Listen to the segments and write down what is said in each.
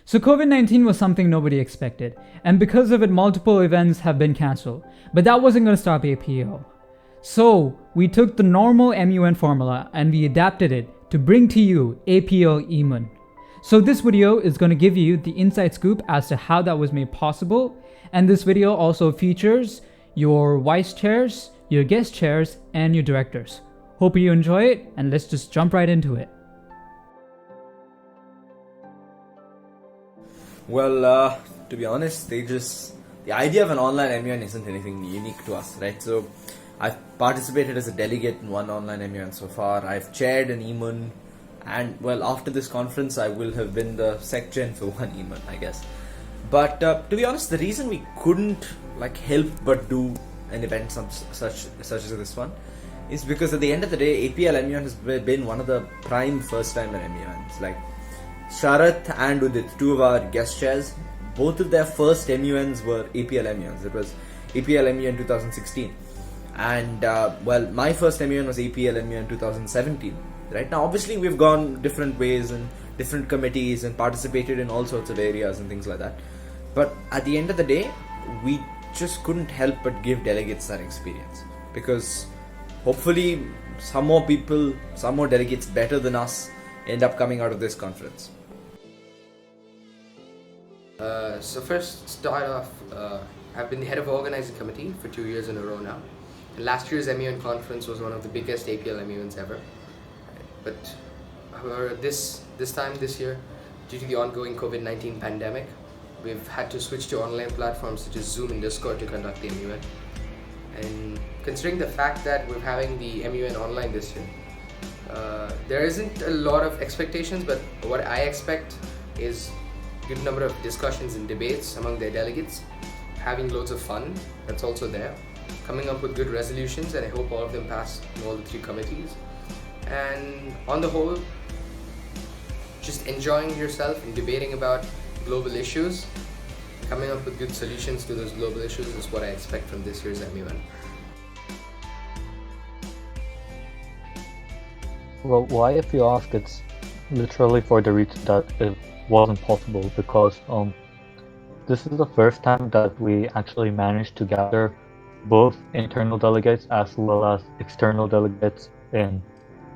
So COVID-19 was something nobody expected, and because of it, multiple events have been cancelled. But that wasn't going to stop APL. So we took the normal MUN formula and we adapted it to bring to you APLeMUN. So this video is going to give you the inside scoop as to how that was made possible, and this video also features your vice chairs, your guest chairs, and your directors. Hope you enjoy it, and let's just jump right into it. Well, to be honest, the idea of an online MUN isn't anything unique to us, right? So I've participated as a delegate in one online MUN so far. I've chaired an EMUN, and well, after this conference, I will have been the SecGen for one EMUN, I guess. But to be honest, the reason we couldn't help but do an event such as this one is because at the end of the day, APLeMUN has been one of the prime first-timer MUNs. Like Sharath and Udit, two of our guest chairs, both of their first MUNs were APLeMUNs. It was APLeMUN 2016. And well, my first MUN was APLeMUN 2017. Right now, obviously, we've gone different ways and different committees and participated in all sorts of areas and things like that. But at the end of the day, we just couldn't help but give delegates that experience, because hopefully some more people, some more delegates better than us end up coming out of this conference. So first, start off, I've been the head of organising committee for 2 years in a row now. And last year's MUN conference was one of the biggest APLeMUNs ever. But however, this year, due to the ongoing COVID-19 pandemic, we've had to switch to online platforms such as Zoom and Discord to conduct the MUN. And considering the fact that we're having the MUN online this year, there isn't a lot of expectations, but what I expect is a good number of discussions and debates among their delegates, having loads of fun, that's also there, coming up with good resolutions, and I hope all of them pass in all the three committees. And on the whole, just enjoying yourself and debating about global issues, coming up with good solutions to those global issues is what I expect from this year's MUN. Well, why, if you ask, it's literally for the reason that it wasn't possible, because this is the first time that we actually managed to gather both internal delegates as well as external delegates in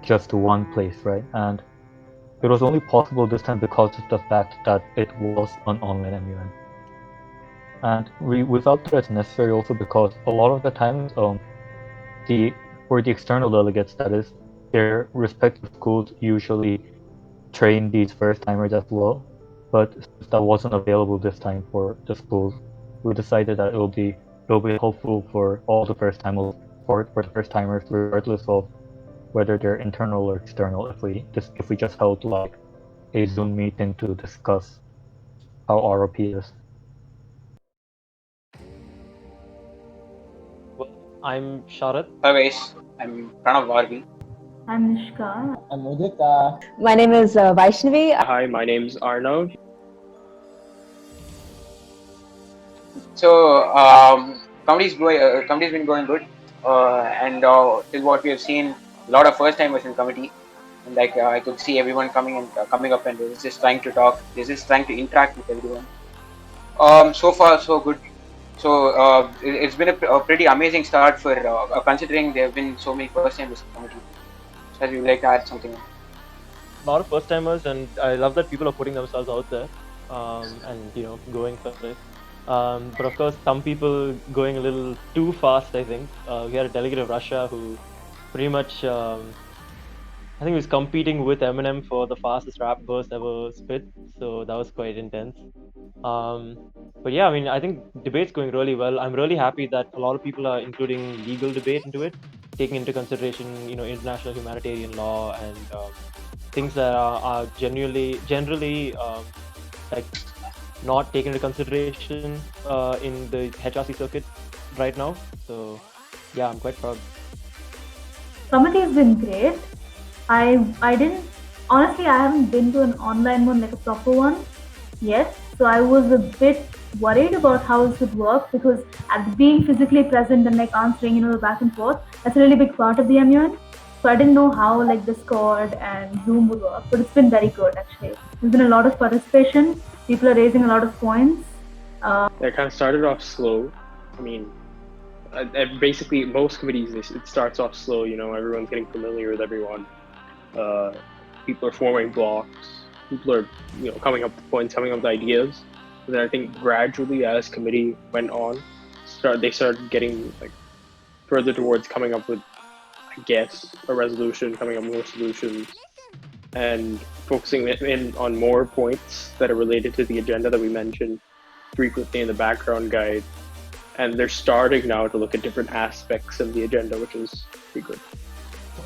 just one place, right? And it was only possible this time because of the fact that it was an online MUN. And we felt that it's necessary also because a lot of the times, for the external delegates, that is, their respective schools usually train these first-timers as well. But since that wasn't available this time for the schools, we decided that it'll be helpful for all the first-timers, for the first-timers, regardless of whether they're internal or external, if we just held a Zoom meeting to discuss how ROP is. Well, I'm Sharath. Hi guys, I'm Pranav Varvi. I'm Nishka. I'm Udit. My name is Vaishnavi. Hi, my name's Arnav. So, committee's been going good, and till what we have seen, a lot of first timers in committee, and I could see everyone coming up, and they're just trying to talk, they're just trying to interact with everyone. So far so good. So it's been a pretty amazing start for considering there have been so many first timers in committee. So you like to add something? A lot of first timers, and I love that people are putting themselves out there and going for this. But of course, some people going a little too fast, I think. We had a delegate of Russia who pretty much, I think he was competing with Eminem for the fastest rap verse ever spit, so that was quite intense. But yeah, I mean, I think debate's going really well. I'm really happy that a lot of people are including legal debate into it, taking into consideration, international humanitarian law and things that are generally not taken into consideration in the HRC circuit right now. So yeah, I'm quite proud. Committee has been great. I haven't been to an online one, like a proper one yet. So I was a bit worried about how it would work, because being physically present and answering, the back and forth, that's a really big part of the MUN. So I didn't know how Discord and Zoom would work, but it's been very good actually. There's been a lot of participation, People are raising a lot of points. It kind of started off slow. I mean, basically most committees it starts off slow. Everyone's getting familiar with everyone. People are forming blocks. People are coming up with points, coming up with ideas. And then I think gradually, as committee went on, they started getting further towards coming up with, I guess, a resolution, coming up with more solutions, and focusing in on more points that are related to the agenda that we mentioned frequently in the background guide. And they're starting now to look at different aspects of the agenda, which is pretty good.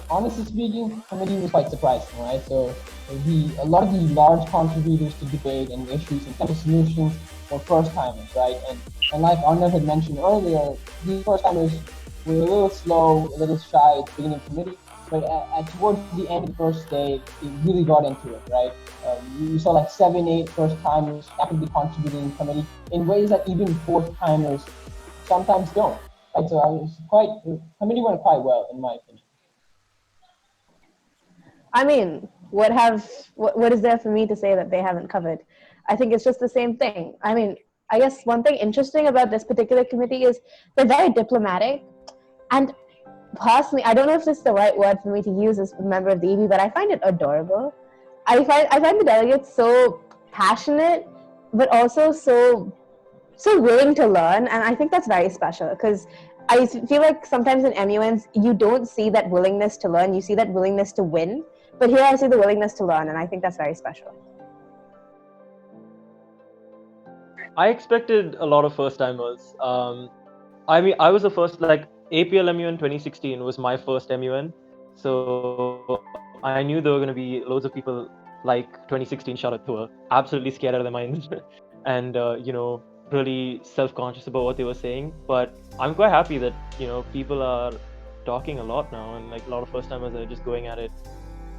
Honestly speaking, committee was quite surprising, right? So a lot of the large contributors to debate and issues and type of solutions were first timers, right? And like Arnav had mentioned earlier, these first timers were a little slow, a little shy at the beginning of committee, but towards the end of the first day, they really got into it, right? You saw like 7, 8 first timers actively contributing in committee in ways that even fourth timers sometimes don't. Right? So committee went quite well in my opinion. I mean, what is there for me to say that they haven't covered? I think it's just the same thing. I mean, I guess one thing interesting about this particular committee is they're very diplomatic. And personally, I don't know if this is the right word for me to use as a member of the EB, but I find it adorable. I find the delegates so passionate, but also so willing to learn, and I think that's very special because I feel like sometimes in MUNs you don't see that willingness to learn, you see that willingness to win, but here I see the willingness to learn, and I think that's very special. I expected a lot of first timers. I mean, I was the first, APLeMUN 2016 was my first MUN, so I knew there were going to be loads of people like 2016 Sharad who were absolutely scared out of their minds and really self-conscious about what they were saying. But I'm quite happy that people are talking a lot now, and a lot of first timers are just going at it.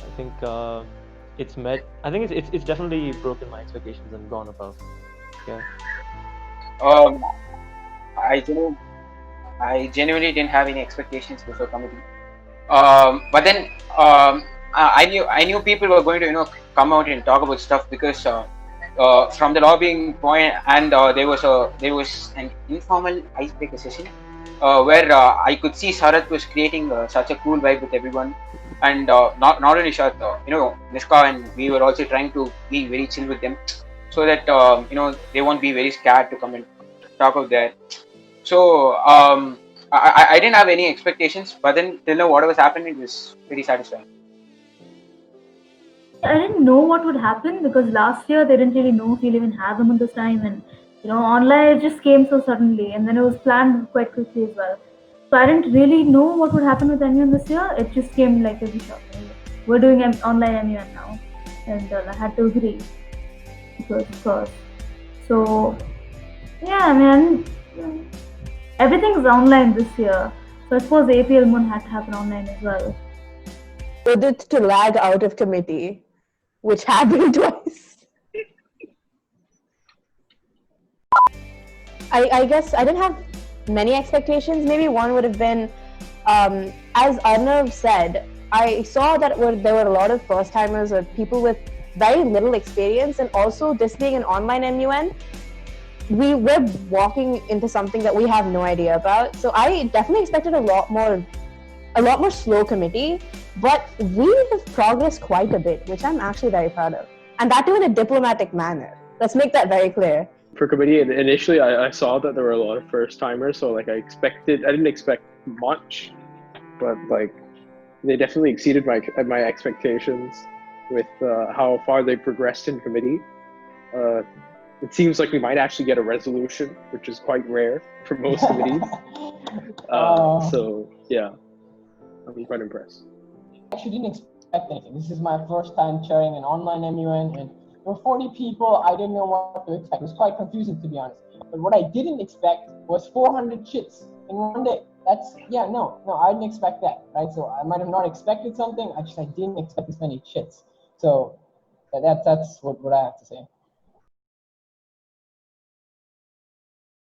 I think it's definitely broken my expectations and gone above. Yeah. I genuinely didn't have any expectations before committee. But then I knew people were going to come out and talk about stuff because from the lobbying point, and there was an informal icebreaker session where I could see Sarath was creating such a cool vibe with everyone, and not only Sarath, Niska and we were also trying to be very chill with them, so that they won't be very scared to come and talk out there. So I didn't have any expectations, but then till now whatever was happening was pretty satisfying. I didn't know what would happen because last year they didn't really know if we'll even have them on this time, and online it just came so suddenly, and then it was planned quite quickly as well. So I didn't really know what would happen with MUN this year. It just came like a shock. We're doing online MUN now, and I had to agree because of course. So yeah, man, everything's online this year. So I suppose APLeMUN had to happen online as well. With it to lag out of committee, which happened twice. I guess I didn't have many expectations. Maybe one would have been, as Arnav said, I saw that there were a lot of first timers or people with very little experience, and also this being an online MUN, we were walking into something that we have no idea about. So I definitely expected a lot more slow committee, but we have progressed quite a bit, which I'm actually very proud of. And that too in a diplomatic manner. Let's make that very clear. For committee, initially I saw that there were a lot of first timers, so I didn't expect much, but they definitely exceeded my expectations with how far they progressed in committee. It seems like we might actually get a resolution, which is quite rare for most committees. So yeah, I'm quite impressed. I actually didn't expect anything. This is my first time chairing an online MUN, and there were 40 people. I didn't know what to expect. It was quite confusing, to be honest. But what I didn't expect was 400 chits in one day. No, I didn't expect that, right? So I might have not expected something. I didn't expect this many chits. So that's what I have to say.